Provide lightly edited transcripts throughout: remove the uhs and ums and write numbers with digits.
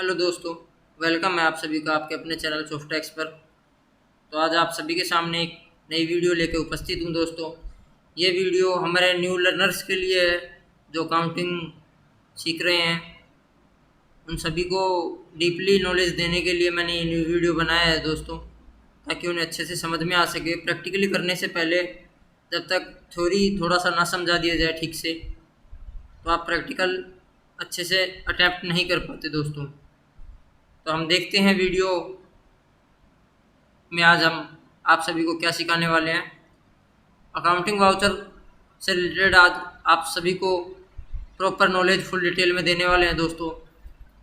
Hello दोस्तों, welcome है आप सभी का आपके अपने चैनल सॉफ्टटेक्स पर। तो आज आप सभी के सामने एक नई वीडियो लेके उपस्थित हूँ दोस्तों। ये वीडियो हमारे न्यू लर्नर्स के लिए है जो अकाउंटिंग सीख रहे हैं। उन सभी को डीपली नॉलेज देने के लिए मैंने ये न्यू वीडियो बनाया है दोस्तों, ताकि उन्हें अच्छे से समझ में आ सके। प्रैक्टिकली करने से पहले जब तक थ्योरी थोड़ा सा ना समझा दिया जाए ठीक से, तो आप प्रैक्टिकल अच्छे से अटैम्प्ट नहीं कर पाते दोस्तों। तो हम देखते हैं वीडियो में आज हम आप सभी को क्या सिखाने वाले हैं। अकाउंटिंग वाउचर से रिलेटेड आज आप सभी को प्रॉपर नॉलेज फुल डिटेल में देने वाले हैं दोस्तों,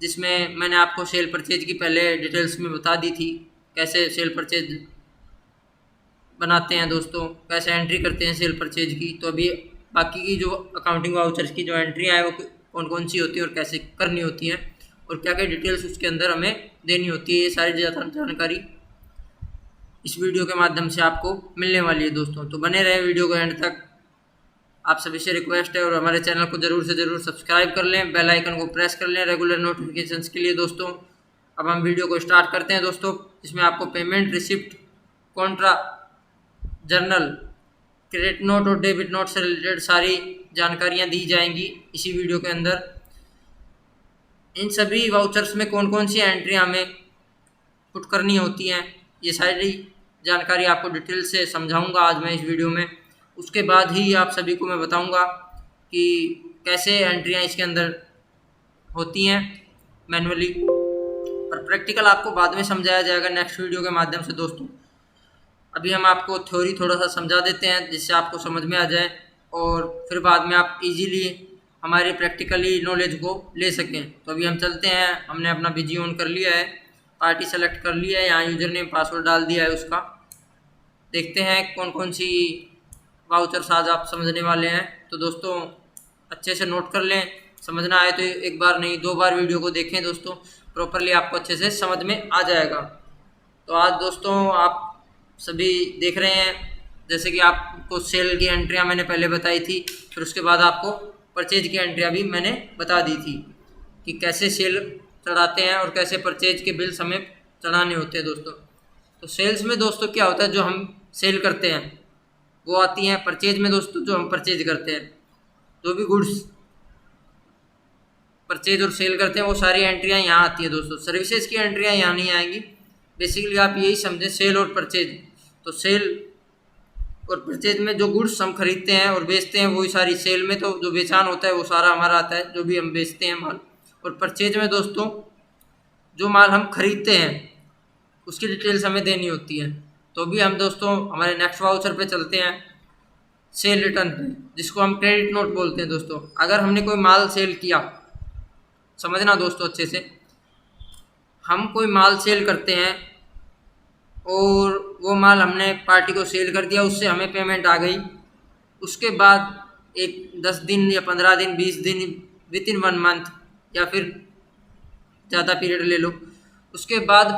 जिसमें मैंने आपको सेल परचेज की पहले डिटेल्स में बता दी थी, कैसे सेल परचेज बनाते हैं दोस्तों, कैसे एंट्री करते हैं सेल परचेज की। तो अभी बाकी की जो अकाउंटिंग वाउचर्स की जो एंट्री है वो कौन कौन सी होती है और कैसे करनी होती हैं और क्या क्या डिटेल्स उसके अंदर हमें देनी होती है, ये सारी जानकारी इस वीडियो के माध्यम से आपको मिलने वाली है दोस्तों। तो बने रहे वीडियो को एंड तक। आप सभी से रिक्वेस्ट है और हमारे चैनल को ज़रूर से ज़रूर सब्सक्राइब कर लें, बेल आइकन को प्रेस कर लें रेगुलर नोटिफिकेशंस के लिए दोस्तों। अब हम वीडियो को स्टार्ट करते हैं दोस्तों, जिसमें आपको payment receipt, Contra journal, credit note और डेबिट नोट से रिलेटेड सारी जानकारियाँ दी जाएंगी इसी वीडियो के अंदर। इन सभी वाउचर्स में कौन कौन सी एंट्री हमें पुट करनी होती हैं, ये सारी जानकारी आपको डिटेल से समझाऊंगा आज मैं इस वीडियो में। उसके बाद ही आप सभी को मैं बताऊंगा कि कैसे एंट्रियां इसके अंदर होती हैं मैनुअली, और प्रैक्टिकल आपको बाद में समझाया जाएगा नेक्स्ट वीडियो के माध्यम से दोस्तों। अभी हम आपको थ्योरी थोड़ा सा समझा देते हैं जिससे आपको समझ में आ जाए, और फिर बाद में आप इजीली हमारी प्रैक्टिकली नॉलेज को ले सकें। तो अभी हम चलते हैं, हमने अपना बीजी ऑन कर लिया है, पार्टी सेलेक्ट कर लिया है, यहाँ यूजर नेम पासवर्ड डाल दिया है उसका। देखते हैं कौन कौन सी वाउचर्स आज आप समझने वाले हैं। तो दोस्तों अच्छे से नोट कर लें, समझना आए तो एक बार नहीं 2 बार वीडियो को देखें दोस्तों, प्रॉपरली आपको अच्छे से समझ में आ जाएगा। तो आज दोस्तों आप सभी देख रहे हैं, जैसे कि आपको सेल की एंट्रियाँ मैंने पहले बताई थी, फिर उसके बाद आपको परचेज की एंट्रियाँ भी मैंने बता दी थी कि कैसे सेल चढ़ाते हैं और कैसे परचेज के बिल्स हमें चढ़ाने होते हैं दोस्तों। तो सेल्स में दोस्तों क्या होता है, जो हम सेल करते हैं वो आती हैं। परचेज में दोस्तों जो हम परचेज करते हैं, जो भी गुड्स परचेज और सेल करते हैं, वो सारी एंट्रियाँ यहाँ आती है दोस्तों। सर्विसेज की एंट्रियाँ यहाँ नहीं आएंगी। बेसिकली आप यही समझें, सेल और परचेज। तो सेल और परचेज में जो गुड्स हम खरीदते हैं और बेचते हैं वही सारी, सेल में तो जो बेचान होता है वो सारा हमारा आता है, जो भी हम बेचते हैं माल। और परचेज में दोस्तों जो माल हम खरीदते हैं उसकी डिटेल्स हमें देनी होती है। तो भी हम दोस्तों हमारे नेक्स्ट वाउचर पे चलते हैं, सेल रिटर्न पे, जिसको हम क्रेडिट नोट बोलते हैं दोस्तों। अगर हमने कोई माल सेल किया, समझना दोस्तों अच्छे से, हम कोई माल सेल करते हैं और वो माल हमने पार्टी को सेल कर दिया, उससे हमें पेमेंट आ गई। उसके बाद एक 10 दिन या 15 दिन 20 दिन विद इन 1 मंथ या फिर ज़्यादा पीरियड ले लो, उसके बाद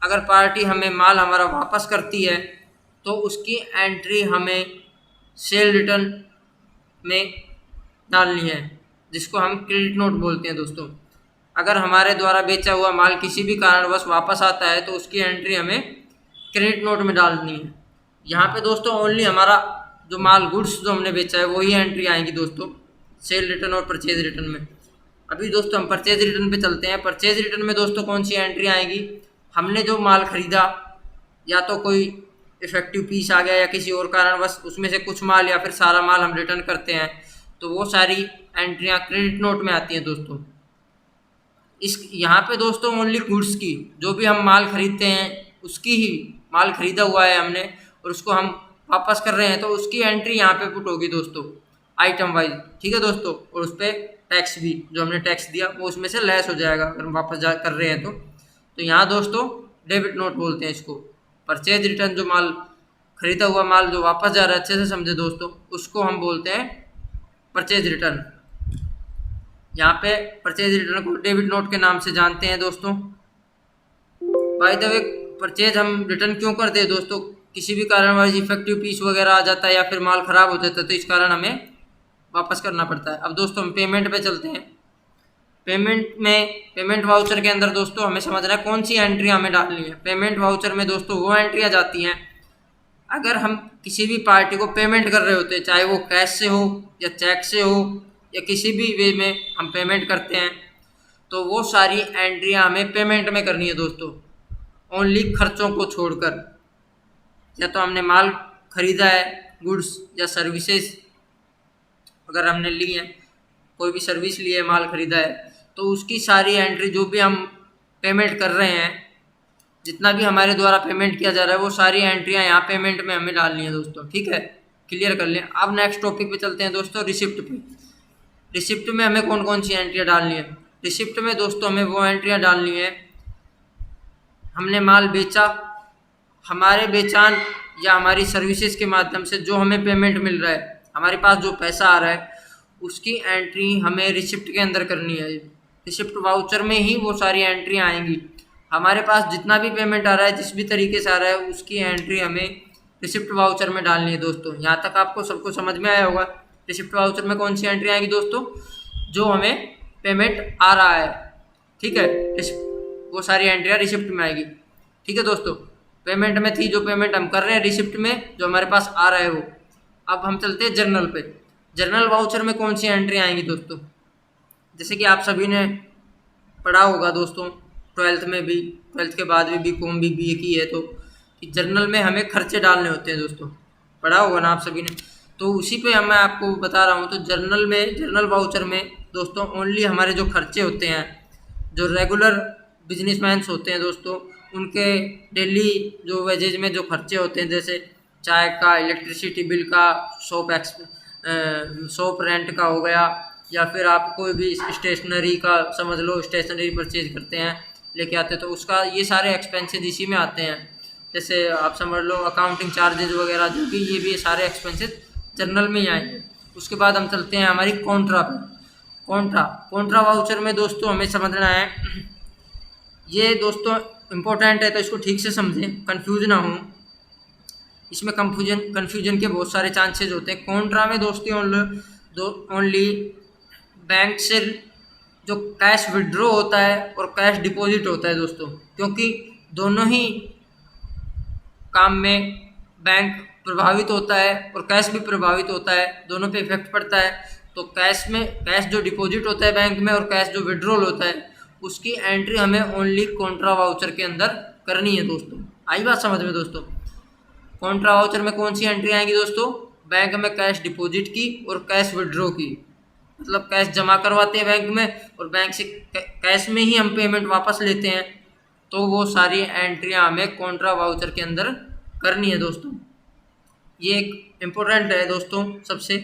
अगर पार्टी हमें माल हमारा वापस करती है तो उसकी एंट्री हमें सेल रिटर्न में डालनी है, जिसको हम क्रेडिट नोट बोलते हैं दोस्तों। अगर हमारे द्वारा बेचा हुआ माल किसी भी कारणवश वापस आता है तो उसकी एंट्री हमें क्रेडिट नोट में डालनी है। यहाँ पे दोस्तों ओनली हमारा जो माल गुड्स जो हमने बेचा है वही एंट्री आएंगी दोस्तों, सेल रिटर्न और परचेज रिटर्न में। अभी दोस्तों हम परचेज रिटर्न पे चलते हैं। परचेज रिटर्न में दोस्तों कौन सी एंट्री आएगी, हमने जो माल खरीदा, या तो कोई इफेक्टिव पीस आ गया या किसी और कारणवश उसमें से कुछ माल या फिर सारा माल हम रिटर्न करते हैं, तो वो सारी एंट्रियाँ क्रेडिट नोट में आती हैं दोस्तों। इस यहाँ पे दोस्तों ओनली गुड्स की, जो भी हम माल खरीदते हैं उसकी ही, माल खरीदा हुआ है हमने और उसको हम वापस कर रहे हैं, तो उसकी एंट्री यहाँ पे पुट होगी दोस्तों आइटम वाइज, ठीक है दोस्तों। और उस पर टैक्स भी, जो हमने टैक्स दिया वो उसमें से लेस हो जाएगा अगर हम वापस जा कर रहे हैं तो यहाँ दोस्तों डेबिट नोट बोलते हैं इसको। परचेज रिटर्न जो माल खरीदा हुआ माल जो वापस जा रहा है, अच्छे से समझे दोस्तों, उसको हम बोलते हैं परचेज रिटर्न। यहाँ पे परचेज रिटर्न को डेबिट नोट के नाम से जानते हैं दोस्तों। बाय द वे, परचेज हम रिटर्न क्यों करते हैं दोस्तों, किसी भी कारणवश इफेक्टिव पीस वगैरह आ जाता है या फिर माल ख़राब हो जाता है, तो इस कारण हमें वापस करना पड़ता है। अब दोस्तों हम पेमेंट पे चलते हैं। पेमेंट वाउचर के अंदर दोस्तों हमें समझना है कौन सी एंट्री हमें डालनी है। पेमेंट वाउचर में दोस्तों वो एंट्रियाँ जाती हैं अगर हम किसी भी पार्टी को पेमेंट कर रहे होते हैं, चाहे वो कैश से हो या चेक से हो या किसी भी वे में हम पेमेंट करते हैं, तो वो सारी एंट्रियाँ हमें पेमेंट में करनी है दोस्तों, ओनली खर्चों को छोड़कर। या तो हमने माल खरीदा है, गुड्स या सर्विसेज अगर हमने ली है, कोई भी सर्विस ली है, माल खरीदा है, तो उसकी सारी एंट्री जो भी हम पेमेंट कर रहे हैं, जितना भी हमारे द्वारा पेमेंट किया जा रहा है, वो सारी एंट्रियां यहाँ पेमेंट में हमें डालनी है दोस्तों। ठीक है, क्लियर कर लें। अब नेक्स्ट टॉपिक पे चलते हैं दोस्तों, रिसिप्ट पे। रिसिप्ट में हमें कौन कौन सी एंट्रियां डालनी है? रिसिप्ट में दोस्तों हमें वो एंट्रियां डालनी है, हमने माल बेचा, हमारे बेचान या हमारी सर्विसेज के माध्यम से जो हमें पेमेंट मिल रहा है, हमारे पास जो पैसा आ रहा है, उसकी एंट्री हमें रिसिप्ट के अंदर करनी है। रिसिप्ट वाउचर में ही वो सारी एंट्री आएंगी। हमारे पास जितना भी पेमेंट आ रहा है, जिस भी तरीके से आ रहा है, उसकी एंट्री हमें रिसिप्ट वाउचर में डालनी है दोस्तों। यहाँ तक आपको सबको समझ में आया होगा। रिसिप्ट वाउचर में कौन सी एंट्री आएगी दोस्तों? जो हमें पेमेंट आ रहा है, ठीक है, वो सारी एंट्रियाँ रिसिप्ट में आएगी। ठीक है दोस्तों, पेमेंट में थी जो पेमेंट हम कर रहे हैं, रिसिप्ट में जो हमारे पास आ रहा है वो। अब हम चलते हैं जर्नल पे। जर्नल वाउचर में कौन सी एंट्री आएंगी दोस्तों? जैसे कि आप सभी ने पढ़ा होगा दोस्तों, 12th में भी, 12th के बाद भी बीकॉम भी BA की है, तो कि जर्नल में हमें खर्चे डालने होते हैं दोस्तों, पढ़ा होगा ना आप सभी ने। तो उसी पे मैं आपको बता रहा हूँ। तो जर्नल वाउचर में दोस्तों ओनली हमारे जो खर्चे होते हैं, जो रेगुलर बिजनेसमैन्स होते हैं दोस्तों, उनके डेली जो वेजेज में जो खर्चे होते हैं, जैसे चाय का, इलेक्ट्रिसिटी बिल का, शॉप रेंट का हो गया, या फिर आप कोई भी स्टेशनरी का समझ लो, स्टेशनरी परचेज करते हैं, लेके आते हैं, तो उसका ये सारे एक्सपेंसेस इसी में आते हैं। जैसे आप समझ लो अकाउंटिंग चार्जेज वगैरह जो भी, ये भी सारे एक्सपेंसेस जर्नल में ही आएंगे। उसके बाद हम चलते हैं हमारी कॉन्ट्रा पे। कॉन्ट्रा वाउचर में दोस्तों हमें समझना है, ये दोस्तों इम्पोर्टेंट है, तो इसको ठीक से समझें, कंफ्यूज ना हो। इसमें कन्फ्यूजन के बहुत सारे चांसेस होते हैं। कॉन्ट्रा में दोस्तों ओनली बैंक से जो कैश विड्रॉ होता है और कैश डिपॉजिट होता है दोस्तों, क्योंकि दोनों ही काम में बैंक प्रभावित होता है और कैश भी प्रभावित होता है, दोनों पे इफेक्ट पड़ता है। तो कैश जो डिपॉजिट होता है बैंक में और कैश जो विड्रॉल होता है, उसकी एंट्री हमें ओनली कॉन्ट्रा वाउचर के अंदर करनी है दोस्तों। आई बात समझ में दोस्तों? कॉन्ट्रा वाउचर में कौन सी एंट्री आएंगी दोस्तों? बैंक में कैश डिपॉजिट की और कैश विड्रॉ की, मतलब कैश जमा करवाते हैं बैंक में और बैंक से कैश में ही हम पेमेंट वापस लेते हैं, तो वो सारी एंट्रियां हमें कॉन्ट्रा वाउचर के अंदर करनी है दोस्तों। ये एक इम्पोर्टेंट है दोस्तों सबसे।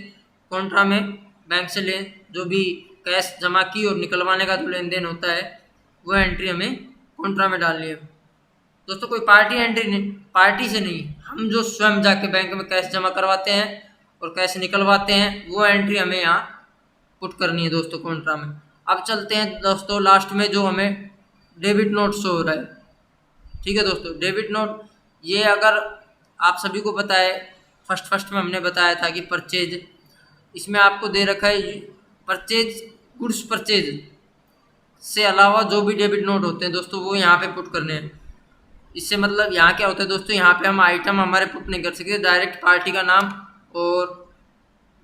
कॉन्ट्रा में बैंक से जो भी कैश जमा की और निकलवाने का जो लेन देन होता है, वो एंट्री हमें कॉन्ट्रा में डालनी है दोस्तों। कोई पार्टी एंट्री नहीं, पार्टी से नहीं, हम जो स्वयं जाके बैंक में कैश जमा करवाते हैं और कैश निकलवाते हैं, वो एंट्री हमें यहाँ पुट करनी है दोस्तों कॉन्ट्रा में। अब चलते हैं दोस्तों लास्ट में, जो हमें डेबिट नोट शो हो रहा है। ठीक है दोस्तों, डेबिट नोट, ये अगर आप सभी को पता है, फर्स्ट में हमने बताया था कि परचेज, इसमें आपको दे रखा है परचेज, गुड्स परचेज से अलावा जो भी डेबिट नोट होते हैं दोस्तों, वो यहाँ पे पुट करने हैं। इससे मतलब यहाँ क्या होता है दोस्तों, यहाँ पे हम आइटम हमारे पुट नहीं कर सकते, डायरेक्ट पार्टी का नाम और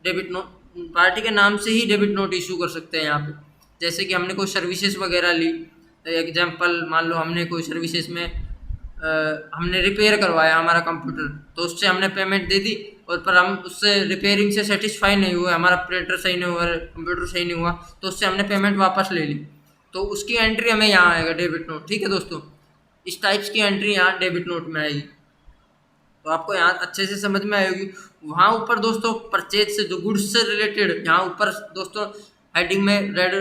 डेबिट नोट, पार्टी के नाम से ही डेबिट नोट इशू कर सकते हैं यहाँ पे। जैसे कि हमने कोई सर्विसेज वगैरह ली, एग्जाम्पल मान लो हमने कोई सर्विसेज में हमने रिपेयर करवाया हमारा कंप्यूटर, तो उससे हमने पेमेंट दे दी, और पर हम उससे रिपेयरिंग से सेटिस्फाई नहीं हुआ, हमारा प्रिंटर सही नहीं हुआ, कंप्यूटर सही नहीं हुआ, तो उससे हमने पेमेंट वापस ले ली, तो उसकी एंट्री हमें यहाँ आएगा डेबिट नोट। ठीक है दोस्तों, इस टाइप्स की एंट्री यहाँ डेबिट नोट में आएगी, तो आपको यहाँ अच्छे से समझ में आएगी। वहाँ ऊपर दोस्तों परचेज से जो गुड्स से रिलेटेड, यहाँ ऊपर दोस्तों हेडिंग में रेड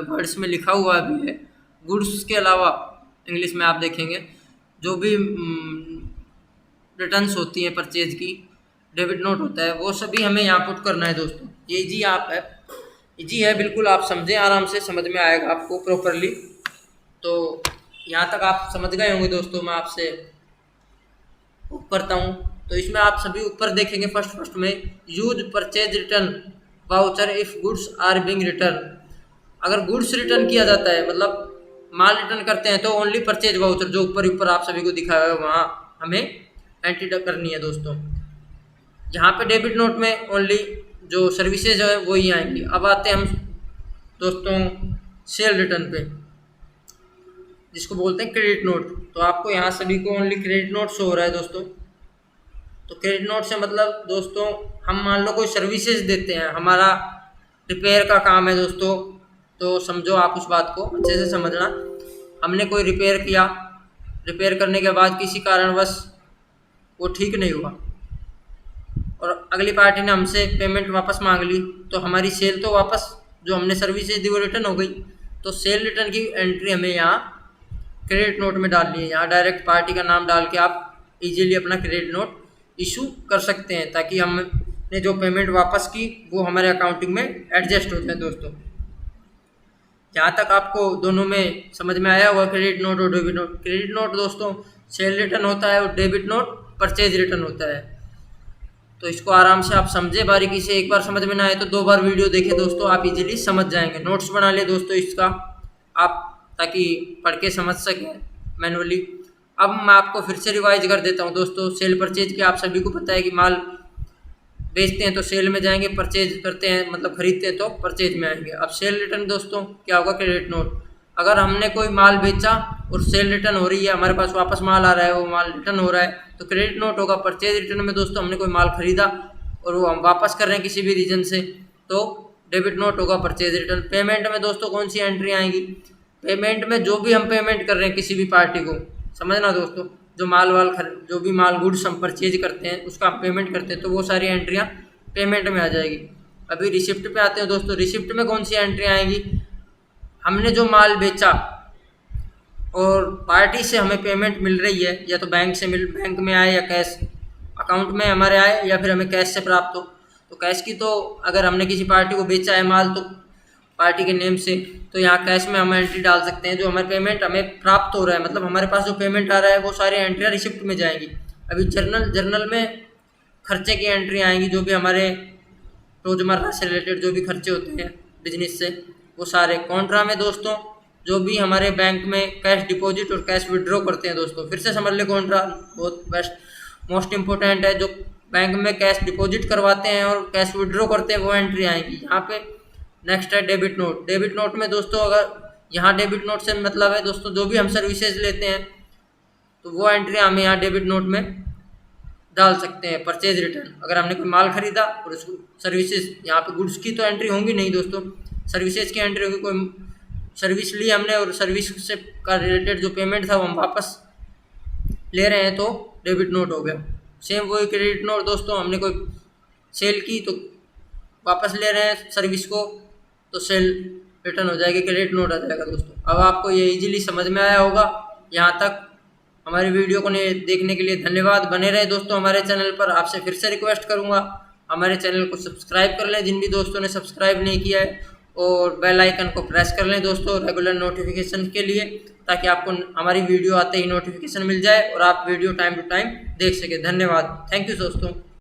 वर्ड्स में लिखा हुआ भी है, गुड्स के अलावा इंग्लिश में आप देखेंगे जो भी रिटर्न्स होती हैं परचेज की, डेबिट नोट होता है, वो सभी हमें यहाँ पुट करना है दोस्तों। ये इजी है बिल्कुल, आप समझें, आराम से समझ में आएगा आपको प्रॉपरली। तो यहाँ तक आप समझ गए होंगे दोस्तों, मैं आपसे करता हूँ। तो इसमें आप सभी ऊपर देखेंगे फर्स्ट में, use purchase return voucher if goods are being return. अगर गुड्स रिटर्न किया जाता है, मतलब माल रिटर्न करते हैं, तो ओनली परचेज वाउचर जो ऊपर आप सभी को दिखाया है वहाँ हमें एंट्री करनी है दोस्तों। यहाँ पे डेबिट नोट में ओनली जो सर्विसेज है वही आएंगी। अब आते हैं हम दोस्तों सेल रिटर्न पे, जिसको बोलते हैं क्रेडिट नोट। तो आपको यहाँ सभी को ओनली क्रेडिट नोट शो हो रहा है दोस्तों। तो क्रेडिट नोट से मतलब दोस्तों हम मान लो कोई सर्विसेज देते हैं, हमारा रिपेयर का काम है दोस्तों, तो समझो आप उस बात को अच्छे से समझना। हमने कोई रिपेयर किया, रिपेयर करने के बाद किसी कारणवश वो ठीक नहीं हुआ और अगली पार्टी ने हमसे पेमेंट वापस मांग ली, तो हमारी सेल तो वापस जो हमने सर्विसेज दी वो रिटर्न हो गई। तो सेल रिटर्न की एंट्री हमें यहाँ क्रेडिट नोट में डालनी है। यहाँ डायरेक्ट पार्टी का नाम डाल के आप इजीली अपना क्रेडिट नोट इशू कर सकते हैं, ताकि हमने जो पेमेंट वापस की वो हमारे अकाउंटिंग में एडजस्ट हो जाए दोस्तों। जहाँ तक आपको दोनों में समझ में आया हुआ क्रेडिट नोट और डेबिट नोट। क्रेडिट नोट दोस्तों सेल रिटर्न होता है और डेबिट नोट परचेज रिटर्न होता है। तो इसको आराम से आप समझे बारीकी से, एक बार समझ में ना आए तो 2 बार वीडियो देखें दोस्तों, आप इजीली समझ जाएंगे। नोट्स बना ले दोस्तों इसका आप, ताकि पढ़ के समझ सकें मैनुअली। अब मैं आपको फिर से रिवाइज कर देता हूँ दोस्तों। सेल परचेज के आप सभी को पता है कि माल बेचते हैं तो सेल में जाएंगे, परचेज करते हैं मतलब खरीदते हैं तो परचेज में आएंगे। अब सेल रिटर्न दोस्तों क्या होगा, क्रेडिट नोट। अगर हमने कोई माल बेचा और सेल रिटर्न हो रही है, हमारे पास वापस माल आ रहा है, वो माल रिटर्न हो रहा है, तो क्रेडिट नोट होगा। परचेज रिटर्न में दोस्तों हमने कोई माल खरीदा और वो हम वापस कर रहे हैं किसी भी रीजन से, तो डेबिट नोट होगा परचेज रिटर्न। पेमेंट में दोस्तों कौन सी एंट्री आएंगी, पेमेंट में जो भी हम पेमेंट कर रहे हैं किसी भी पार्टी को, समझना दोस्तों, जो भी माल गुड्स हम परचेज करते हैं उसका हम पेमेंट करते हैं, तो वो सारी एंट्रियाँ पेमेंट में आ जाएगी। अभी रिसिप्ट पे आते हैं दोस्तों। रिसिप्ट में कौन सी एंट्री आएगी, हमने जो माल बेचा और पार्टी से हमें पेमेंट मिल रही है, या तो बैंक में आए या कैश अकाउंट में हमारे आए, या फिर हमें कैश से प्राप्त हो। तो कैश की तो अगर हमने किसी पार्टी को बेचा है माल तो पार्टी के नेम से, तो यहाँ कैश में हम एंट्री डाल सकते हैं। जो हमारे पेमेंट हमें प्राप्त हो रहा है, मतलब हमारे पास जो पेमेंट आ रहा है वो सारी एंट्रियाँ रिसिप्ट में जाएंगी। अभी जर्नल में खर्चे की एंट्री आएंगी, जो भी हमारे रोज़मर्रा से रिलेटेड जो भी खर्चे होते हैं बिजनेस से, वो सारे। कॉन्ट्रा में दोस्तों जो भी हमारे बैंक में कैश डिपॉजिट और कैश विड्रॉ करते हैं दोस्तों, फिर से समझ ले, कॉन्ट्रा बहुत मोस्ट इम्पोर्टेंट है। जो बैंक में कैश डिपॉजिट करवाते हैं और कैश विड्रॉ करते हैं वो एंट्री आएंगी यहाँ पे। नेक्स्ट है डेबिट नोट। डेबिट नोट में दोस्तों अगर यहाँ डेबिट नोट से मतलब है दोस्तों जो भी हम सर्विसेज लेते हैं तो वो एंट्री हमें यहाँ डेबिट नोट में डाल सकते हैं। परचेज रिटर्न, अगर हमने कोई माल खरीदा और उसको सर्विसेज, यहाँ पे गुड्स की तो एंट्री होंगी नहीं दोस्तों, सर्विसेज की एंट्री होगी। कोई सर्विस ली हमने और सर्विस से का रिलेटेड जो पेमेंट था वो हम वापस ले रहे हैं, तो डेबिट नोट हो गया। सेम वही क्रेडिट नोट दोस्तों, हमने कोई सेल की तो वापस ले रहे हैं सर्विस को, तो सेल रिटर्न हो जाएगी, क्रेडिट नोट आ जाएगा दोस्तों। अब आपको ये इजीली समझ में आया होगा। यहाँ तक हमारी वीडियो को देखने के लिए धन्यवाद। बने रहे दोस्तों हमारे चैनल पर। आपसे फिर से रिक्वेस्ट करूँगा हमारे चैनल को सब्सक्राइब कर लें जिन भी दोस्तों ने सब्सक्राइब नहीं किया है, और बेल आइकन को प्रेस कर लें दोस्तों रेगुलर नोटिफिकेशन के लिए, ताकि आपको हमारी वीडियो आते ही नोटिफिकेशन मिल जाए और आप वीडियो टाइम टू टाइम देख सकें। धन्यवाद, थैंक यू दोस्तों।